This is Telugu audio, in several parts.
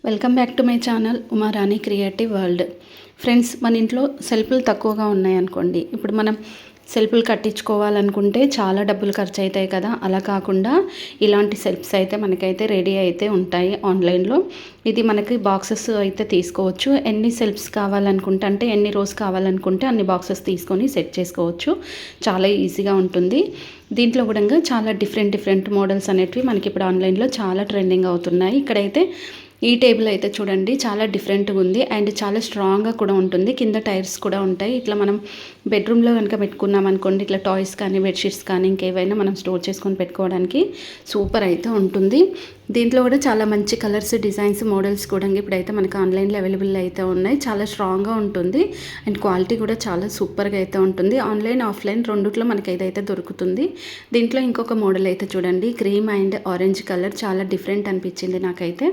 Welcome back to my channel Uma Rani creative world. Friends, మన ఇంట్లో సెల్ఫ్లు తక్కువగా ఉన్నాయనుకోండి. ఇప్పుడు మనం సెల్ఫ్లు కట్టించుకోవాలనుకుంటే చాలా డబ్బులు ఖర్చు అవుతాయి కదా. అలా కాకుండా ఇలాంటి సెల్ఫ్స్ అయితే మనకైతే రెడీ అయితే ఉంటాయి ఆన్లైన్లో. ఇది మనకి బాక్సెస్ అయితే తీసుకోవచ్చు. ఎన్ని సెల్ఫ్స్ కావాలనుకుంటే అంటే ఎన్ని రోస్ కావాలనుకుంటే అన్ని బాక్సెస్ తీసుకొని సెట్ చేసుకోవచ్చు. చాలా ఈజీగా ఉంటుంది. దీంట్లో కూడా చాలా డిఫరెంట్ మోడల్స్ అనేటివి మనకి ఇప్పుడు ఆన్లైన్లో చాలా ట్రెండింగ్ అవుతున్నాయి. ఇక్కడైతే ఈ టేబుల్ అయితే చూడండి చాలా డిఫరెంట్గా ఉంది అండ్ చాలా స్ట్రాంగ్గా కూడా ఉంటుంది. కింద టైర్స్ కూడా ఉంటాయి. ఇట్లా మనం బెడ్రూమ్లో కనుక పెట్టుకున్నాం అనుకోండి, ఇట్లా టాయ్స్ కానీ బెడ్షీట్స్ కానీ ఇంకేవైనా మనం స్టోర్ చేసుకొని పెట్టుకోవడానికి సూపర్ అయితే ఉంటుంది. దీంట్లో కూడా చాలా మంచి కలర్స్, డిజైన్స్, మోడల్స్ కూడా ఇప్పుడైతే మనకు ఆన్లైన్లో అవైలబుల్ అయితే ఉన్నాయి. చాలా స్ట్రాంగ్గా ఉంటుంది అండ్ క్వాలిటీ కూడా చాలా సూపర్గా అయితే ఉంటుంది. ఆన్లైన్ ఆఫ్లైన్ రెండిట్లో మనకి ఏదైతే దొరుకుతుంది. దీంట్లో ఇంకొక మోడల్ అయితే చూడండి, క్రీమ్ అండ్ ఆరెంజ్ కలర్ చాలా డిఫరెంట్ అనిపించింది నాకైతే.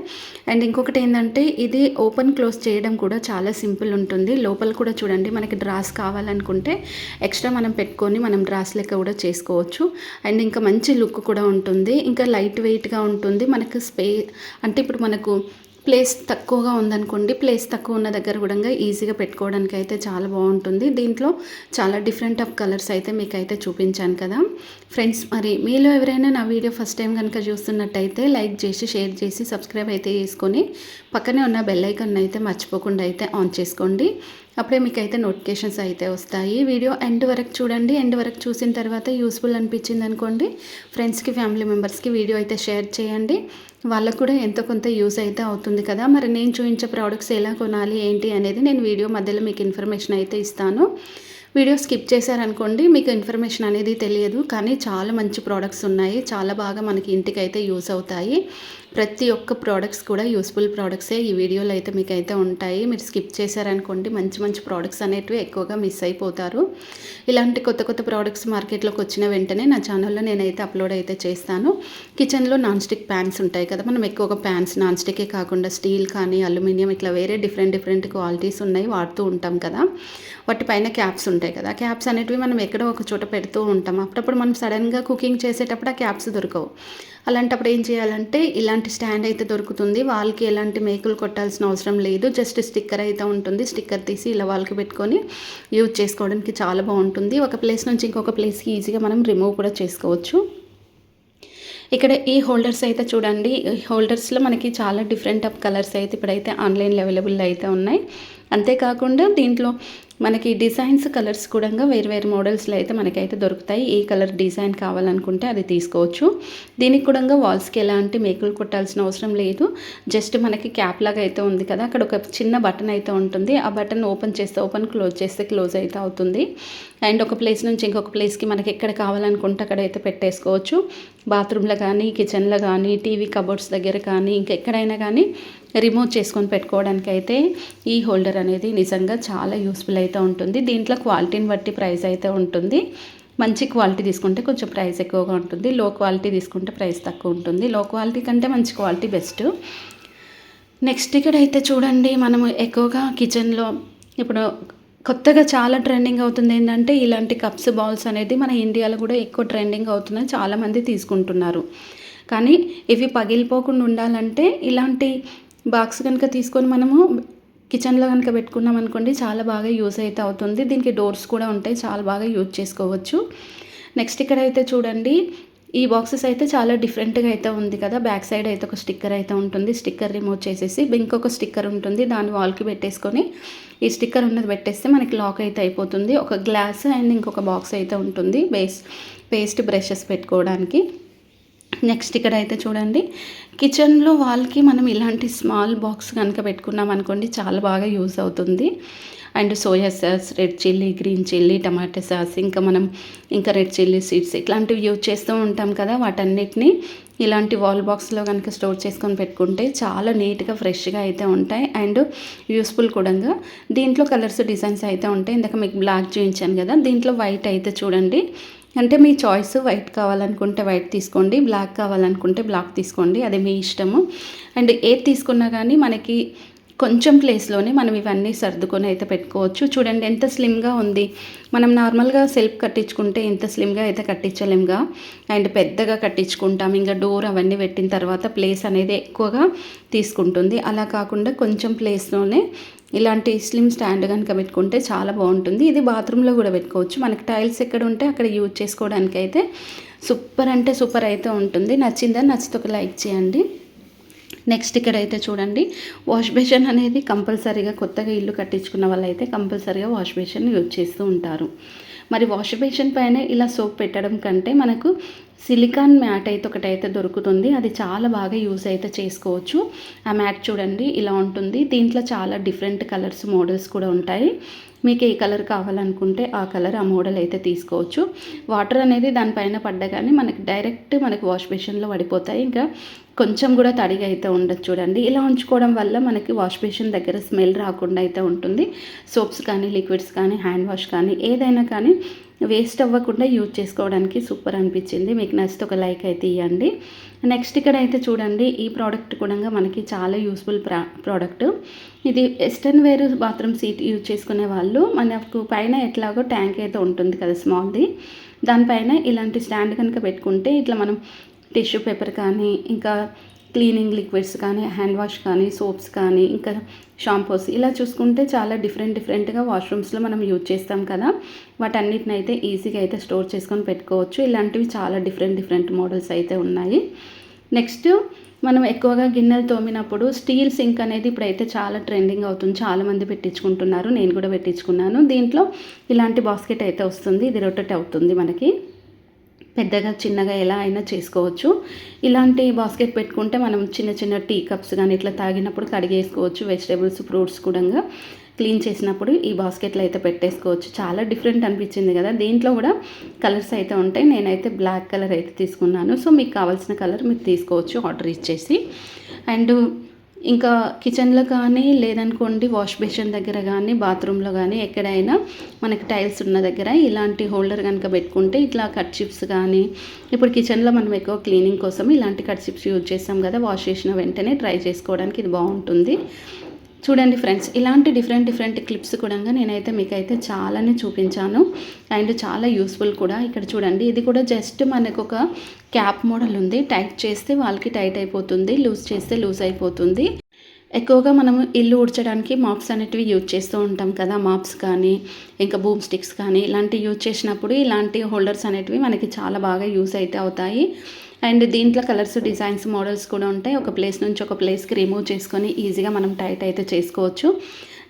అండ్ ఇంకొకటి ఏంటంటే ఇది ఓపెన్ క్లోజ్ చేయడం కూడా చాలా సింపుల్ ఉంటుంది. లోపల కూడా చూడండి మనకి డ్రాస్ కావాలనుకుంటే ఎక్స్ట్రా మనం పెట్టుకొని మనం డ్రాస్ లెక్క కూడా చేసుకోవచ్చు. అండ్ ఇంకా మంచి లుక్ కూడా ఉంటుంది. ఇంకా లైట్ వెయిట్గా ఉంటుంది. మనకు అంటే ఇప్పుడు మనకు ప్లేస్ తక్కువగా ఉందనుకోండి, ప్లేస్ తక్కువ ఉన్న దగ్గర కూడా ఈజీగా పెట్టుకోవడానికి అయితే చాలా బాగుంటుంది. దీంట్లో చాలా డిఫరెంట్ ఆఫ్ కలర్స్ అయితే మీకు అయితే చూపించాను కదా ఫ్రెండ్స్. మరి మీలో ఎవరైనా నా వీడియో ఫస్ట్ టైం కనుక చూస్తున్నట్టయితే లైక్ చేసి, షేర్ చేసి, సబ్స్క్రైబ్ అయితే చేసుకొని పక్కనే ఉన్న బెల్ ఐకాన్ అయితే మర్చిపోకుండా అయితే ఆన్ చేసుకోండి. అప్పుడే మీకు అయితే నోటిఫికేషన్స్ అయితే వస్తాయి. వీడియో ఎండ్ వరకు చూడండి. ఎండ్ వరకు చూసిన తర్వాత యూస్ఫుల్ అనిపించింది అనుకోండి, ఫ్రెండ్స్కి, ఫ్యామిలీ మెంబర్స్కి వీడియో అయితే షేర్ చేయండి. వాళ్ళకు కూడా ఎంతో కొంత యూస్ అయితే అవుతుంది కదా. మరి నేను చూపించే ప్రోడక్ట్స్ ఎలా కొనాలి ఏంటి అనేది నేను వీడియో మధ్యలో మీకు ఇన్ఫర్మేషన్ అయితే ఇస్తాను. వీడియో స్కిప్ చేశారనుకోండి మీకు ఇన్ఫర్మేషన్ అనేది తెలియదు. కానీ చాలా మంచి ప్రోడక్ట్స్ ఉన్నాయి, చాలా బాగా మనకి ఇంటికి అయితే యూస్ అవుతాయి. ప్రతి ఒక్క ప్రోడక్ట్స్ కూడా యూస్ఫుల్ ప్రోడక్ట్సే ఈ వీడియోలో అయితే మీకు అయితే ఉంటాయి. మీరు స్కిప్ చేశారనుకోండి మంచి ప్రోడక్ట్స్ అనేటివి ఎక్కువగా మిస్ అయిపోతారు. ఇలాంటి కొత్త ప్రోడక్ట్స్ మార్కెట్లోకి వచ్చిన వెంటనే నా ఛానల్లో నేనైతే అప్లోడ్ అయితే చేస్తాను. కిచెన్లో నాన్ స్టిక్ ప్యాన్స్ ఉంటాయి కదా, మనం ఎక్కువగా ప్యాన్స్ నాన్ స్టికే కాకుండా స్టీల్ కానీ అల్యూమినియం ఇట్లా వేరే డిఫరెంట్ క్వాలిటీస్ ఉన్నాయి వాడుతూ ఉంటాం కదా. వాటిపైన క్యాప్స్ ఉంటాయి కదా, క్యాప్స్ అనేటివి మనం ఎక్కడో ఒక చోట పెడుతూ ఉంటాం. అప్పుడప్పుడు మనం సడన్గా కుకింగ్ చేసేటప్పుడు ఆ క్యాప్స్ దొరకవు. అలాంటప్పుడు ఏం చేయాలంటే ఇలాంటి స్టాండ్ అయితే దొరుకుతుంది. వాళ్ళకి ఎలాంటి మేకులు కొట్టాల్సిన అవసరం లేదు. జస్ట్ స్టిక్కర్ అయితే ఉంటుంది. స్టిక్కర్ తీసి ఇలా వాళ్ళకి పెట్టుకొని యూజ్ చేసుకోవడానికి చాలా బాగుంటుంది. ఒక ప్లేస్ నుంచి ఇంకొక ప్లేస్కి ఈజీగా మనం రిమూవ్ కూడా చేసుకోవచ్చు. ఇక్కడ ఈ హోల్డర్స్ అయితే చూడండి, ఈ హోల్డర్స్లో మనకి చాలా డిఫరెంట్ ఆఫ్ కలర్స్ అయితే ఇప్పుడైతే ఆన్లైన్లో అవైలబుల్ అయితే ఉన్నాయి. అంతేకాకుండా దీంట్లో మనకి డిజైన్స్, కలర్స్ కూడా వేరు మోడల్స్లో అయితే మనకైతే దొరుకుతాయి. ఏ కలర్ డిజైన్ కావాలనుకుంటే అది తీసుకోవచ్చు. దీనికి కూడా వాల్స్కి ఎలాంటి మేకులు కొట్టాల్సిన అవసరం లేదు. జస్ట్ మనకి క్యాప్ లాగా అయితే ఉంది కదా, అక్కడ ఒక చిన్న బటన్ అయితే ఉంటుంది. ఆ బటన్ ఓపెన్ చేస్తే ఓపెన్, క్లోజ్ చేస్తే క్లోజ్ అయితే అవుతుంది. అండ్ ఒక ప్లేస్ నుంచి ఇంకొక ప్లేస్కి మనకి ఎక్కడ కావాలనుకుంటే అక్కడైతే పెట్టేసుకోవచ్చు. బాత్రూంలో కానీ, కిచెన్లో కానీ, టీవీ కబోర్డ్స్ దగ్గర కానీ, ఇంకెక్కడైనా కానీ రిమూవ్ చేసుకొని పెట్టుకోవడానికి అయితే ఈ హోల్డర్ అనేది నిజంగా చాలా యూస్ఫుల్ అయితే ఉంటుంది. దీంట్లో క్వాలిటీని బట్టి ప్రైస్ అయితే ఉంటుంది. మంచి క్వాలిటీ తీసుకుంటే కొంచెం ప్రైస్ ఎక్కువగా ఉంటుంది. లో క్వాలిటీ తీసుకుంటే ప్రైస్ తక్కువ ఉంటుంది. లో క్వాలిటీ కంటే మంచి క్వాలిటీ బెస్ట్. నెక్స్ట్ ఇక్కడ అయితే చూడండి, మనము ఎక్కువగా కిచెన్లో ఇప్పుడు కొత్తగా చాలా ట్రెండింగ్ అవుతుంది ఏంటంటే ఇలాంటి కప్స్, బౌల్స్ అనేది మన ఇండియాలో కూడా ఎక్కువ ట్రెండింగ్ అవుతున్నాయి. చాలామంది తీసుకుంటున్నారు. కానీ ఇవి పగిలిపోకుండా ఉండాలంటే ఇలాంటి బాక్స్ కనుక తీసుకొని మనము కిచెన్లో కనుక పెట్టుకున్నాం అనుకోండి చాలా బాగా యూజ్ అయితే అవుతుంది. దీనికి డోర్స్ కూడా ఉంటాయి, చాలా బాగా యూజ్ చేసుకోవచ్చు. నెక్స్ట్ ఇక్కడ అయితే చూడండి, ఈ బాక్సెస్ అయితే చాలా డిఫరెంట్గా అయితే ఉంది కదా. బ్యాక్ సైడ్ అయితే ఒక స్టిక్కర్ అయితే ఉంటుంది. స్టిక్కర్ రిమూవ్ చేసేసి ఇంకొక స్టిక్కర్ ఉంటుంది, దాన్ని వాల్కి పెట్టేసుకొని ఈ స్టిక్కర్ ఉన్నది పెట్టేస్తే మనకి లాక్ అయితే అయిపోతుంది. ఒక గ్లాస్ అండ్ ఇంకొక బాక్స్ అయితే ఉంటుంది పేస్ట్ బ్రషెస్ పెట్టుకోవడానికి. నెక్స్ట్ ఇక్కడ అయితే చూడండి, కిచెన్లో వాళ్ళకి మనం ఇలాంటి స్మాల్ బాక్స్ కనుక పెట్టుకున్నాం అనుకోండి చాలా బాగా యూజ్ అవుతుంది. And soya sauce, red chilli, green chilli, tomato sauce, ఇంకా రెడ్ చిల్లీ సీడ్స్ ఇట్లాంటివి యూజ్ చేస్తూ ఉంటాం కదా. వాటన్నిటిని ఇలాంటి వాల్ బాక్స్లో కనుక స్టోర్ చేసుకొని పెట్టుకుంటే చాలా నీట్గా, ఫ్రెష్గా అయితే ఉంటాయి అండ్ యూస్ఫుల్ కూడా. దీంట్లో కలర్స్, డిజైన్స్ అయితే ఉంటాయి. ఇందాక మీకు బ్లాక్ చూపించాను కదా, దీంట్లో వైట్ అయితే చూడండి. అంటే మీ చాయిస్, వైట్ కావాలనుకుంటే వైట్ తీసుకోండి, బ్లాక్ కావాలనుకుంటే బ్లాక్ తీసుకోండి, అది మీ ఇష్టము. అండ్ ఏది తీసుకున్నా కానీ మనకి కొంచెం ప్లేస్లోనే మనం ఇవన్నీ సర్దుకొని అయితే పెట్టుకోవచ్చు. చూడండి ఎంత స్లిమ్గా ఉంది. మనం నార్మల్గా సెల్ఫ్ కట్టించుకుంటే ఇంత స్లిమ్గా అయితే కట్టించలేముగా, అండ్ పెద్దగా కట్టించుకుంటాం. ఇంకా డోర్ అవన్నీ పెట్టిన తర్వాత ప్లేస్ అనేది ఎక్కువగా తీసుకుంటుంది. అలా కాకుండా కొంచెం ప్లేస్లోనే ఇలాంటి స్లిమ్ స్టాండ్ కనుక పెట్టుకుంటే చాలా బాగుంటుంది. ఇది బాత్రూంలో కూడా పెట్టుకోవచ్చు. మనకి టైల్స్ ఎక్కడ ఉంటే అక్కడ యూజ్ చేసుకోవడానికి అయితే సూపర్ అంటే సూపర్ అయితే ఉంటుంది. నచ్చిందా? నచ్చితే ఒక లైక్ చేయండి. నెక్స్ట్ ఇక్కడైతే చూడండి, వాష్ బేసిన్ అనేది కంపల్సరీగా కొత్తగా ఇల్లు కట్టించుకున్న వాళ్ళైతే కంపల్సరీగా వాష్ బేసిన్ యూజ్ చేస్తూ ఉంటారు. మరి వాష్ బేసిన్ పైన ఇలా సోప్ పెట్టడం కంటే మనకు సిలికాన్ మ్యాట్ అయితే ఒకటైతే దొరుకుతుంది. అది చాలా బాగా యూస్ అయితే చేసుకోవచ్చు. ఆ మ్యాట్ చూడండి ఇలా ఉంటుంది. దీంట్లో చాలా డిఫరెంట్ కలర్స్ మోడల్స్ కూడా ఉంటాయి. మీకు ఏ కలర్ కావాలనుకుంటే ఆ కలర్ ఆ మోడల్ అయితే తీసుకోవచ్చు. వాటర్ అనేది దానిపైన పడ్డగానే మనకి వాష్ బేసిన్లో పడిపోతాయి. ఇంకా కొంచెం కూడా తడిగా అయితే ఉండదు. చూడండి ఇలా ఉంచుకోవడం వల్ల మనకి వాష్ బేసిన్ దగ్గర స్మెల్ రాకుండా అయితే ఉంటుంది. సోప్స్ కానీ లిక్విడ్స్ కానీ హ్యాండ్ వాష్ కానీ ఏదైనా కానీ వేస్ట్ అవ్వకుండా యూజ్ చేసుకోవడానికి సూపర్ అనిపించింది. మీకు నచ్చితే ఒక లైక్ అయితే ఇవ్వండి. నెక్స్ట్ ఇక్కడ అయితే చూడండి, ఈ ప్రోడక్ట్ కూడా మనకి చాలా యూస్ఫుల్ ప్రోడక్ట్. ఇది western wear bathroom seat use చేసుకునే వాళ్ళు మనకు పైన ఎట్లాగో ట్యాంక్ అయితే ఉంటుంది కదా స్మాల్ది, దానిపైన ఇలాంటి స్టాండ్ కనుక పెట్టుకుంటే ఇట్లా మనం టిష్యూ పేపర్ కానీ ఇంకా క్లీనింగ్ లిక్విడ్స్ కానీ హ్యాండ్ వాష్ కానీ సోప్స్ కానీ ఇంకా షాంపూస్ ఇలా చూసుకుంటే చాలా డిఫరెంట్గా వాష్రూమ్స్లో మనం యూజ్ చేస్తాం కదా, వాటన్నిటిని అయితే ఈజీగా అయితే స్టోర్ చేసుకొని పెట్టుకోవచ్చు. ఇలాంటివి చాలా డిఫరెంట్ మోడల్స్ అయితే ఉన్నాయి. నెక్స్ట్ మనం ఎక్కువగా గిన్నెలు తోమినప్పుడు స్టీల్ సింక్ అనేది ఇప్పుడైతే చాలా ట్రెండింగ్ అవుతుంది. చాలామంది పెట్టించుకుంటున్నారు, నేను కూడా పెట్టించుకున్నాను. దీంట్లో ఇలాంటి బాస్కెట్ అయితే వస్తుంది. ఇది రొటేట్ అవుతుంది. మనకి పెద్దగా చిన్నగా ఎలా అయినా చేసుకోవచ్చు. ఇలాంటి బాస్కెట్ పెట్టుకుంటే మనం చిన్న టీ కప్స్ కానీ ఇట్లా తాగినప్పుడు కడిగేసుకోవచ్చు. వెజిటేబుల్స్ ఫ్రూట్స్ కూడా క్లీన్ చేసినప్పుడు ఈ బాస్కెట్లో అయితే పెట్టేసుకోవచ్చు. చాలా డిఫరెంట్ అనిపించింది కదా. దీంట్లో కూడా కలర్స్ అయితే ఉంటాయి. నేనైతే బ్లాక్ కలర్ అయితే తీసుకున్నాను. సో మీకు కావాల్సిన కలర్ మీరు తీసుకోవచ్చు ఆర్డర్ ఇచ్చేసి. అండ్ ఇంకా కిచెన్లో కానీ లేదనుకోండి వాష్ బేసిన్ దగ్గర కానీ బాత్రూంలో కానీ ఎక్కడైనా మనకి టైల్స్ ఉన్న దగ్గర ఇలాంటి హోల్డర్ కనుక పెట్టుకుంటే ఇట్లా కర్చీఫ్స్ కానీ, ఇప్పుడు కిచెన్లో మనం ఎక్కువ క్లీనింగ్ కోసం ఇలాంటి కర్చీఫ్స్ యూజ్ చేస్తాం కదా, వాష్ చేసిన వెంటనే ట్రై చేసుకోవడానికి ఇది బాగుంటుంది. చూడండి ఫ్రెండ్స్, ఇలాంటి డిఫరెంట్ క్లిప్స్ కూడా నేనైతే మీకైతే చాలానే చూపించాను. అండ్ చాలా యూస్ఫుల్ కూడా. ఇక్కడ చూడండి, ఇది కూడా జస్ట్ మనకు ఒక క్యాప్ మోడల్ ఉంది. టైట్ చేస్తే వాళ్ళకి టైట్ అయిపోతుంది, లూజ్ చేస్తే లూజ్ అయిపోతుంది. ఎక్కువగా మనము ఇల్లు ఊడ్చడానికి మాప్స్ అనేటివి యూజ్ చేస్తూ ఉంటాం కదా, మాప్స్ కానీ ఇంకా బూమ్ స్టిక్స్ కానీ ఇలాంటివి యూజ్ చేసినప్పుడు ఇలాంటి హోల్డర్స్ అనేటివి మనకి చాలా బాగా యూజ్ అయితే అవుతాయి. అండ్ దీంట్లో కలర్స్ డిజైన్స్ మోడల్స్ కూడా ఉంటాయి. ఒక ప్లేస్ నుంచి ఒక ప్లేస్కి రిమూవ్ చేసుకొని ఈజీగా మనం టైట్ అయితే చేసుకోవచ్చు.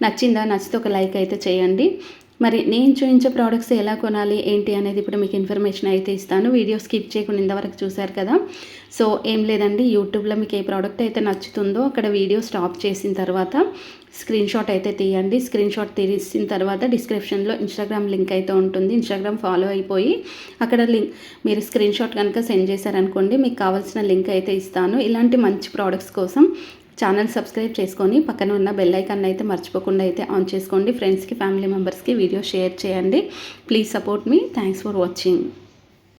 నచ్చిందా? నచ్చితే ఒక లైక్ అయితే చేయండి. మరి నేను చూపించే ప్రోడక్ట్స్ ఎలా కొనాలి ఏంటి అనేది ఇప్పుడు మీకు ఇన్ఫర్మేషన్ అయితే ఇస్తాను. వీడియో స్కిప్ చేయకుండా ఇంతవరకు చూశారు కదా. సో ఏం లేదండి, యూట్యూబ్లో మీకు ఏ ప్రోడక్ట్ అయితే నచ్చుతుందో అక్కడ వీడియో స్టాప్ చేసిన తర్వాత స్క్రీన్ షాట్ అయితే తీయండి. స్క్రీన్ షాట్ తీసిన తర్వాత డిస్క్రిప్షన్లో ఇన్స్టాగ్రామ్ లింక్ అయితే ఉంటుంది. ఇన్స్టాగ్రామ్ ఫాలో అయిపోయి అక్కడ లింక్ మీరు స్క్రీన్ షాట్ కనుక సెండ్ చేశారనుకోండి, మీకు కావాల్సిన లింక్ అయితే ఇస్తాను. ఇలాంటి మంచి ప్రోడక్ట్స్ కోసం ఛానల్ సబ్స్క్రైబ్ చేసుకొని పక్కన ఉన్న బెల్ ఐకాన్ అయితే మర్చిపోకుండా అయితే ఆన్ చేసుకోండి. ఫ్రెండ్స్కి ఫ్యామిలీ మెంబర్స్కి వీడియో షేర్ చేయండి. Please support me. Thanks for watching.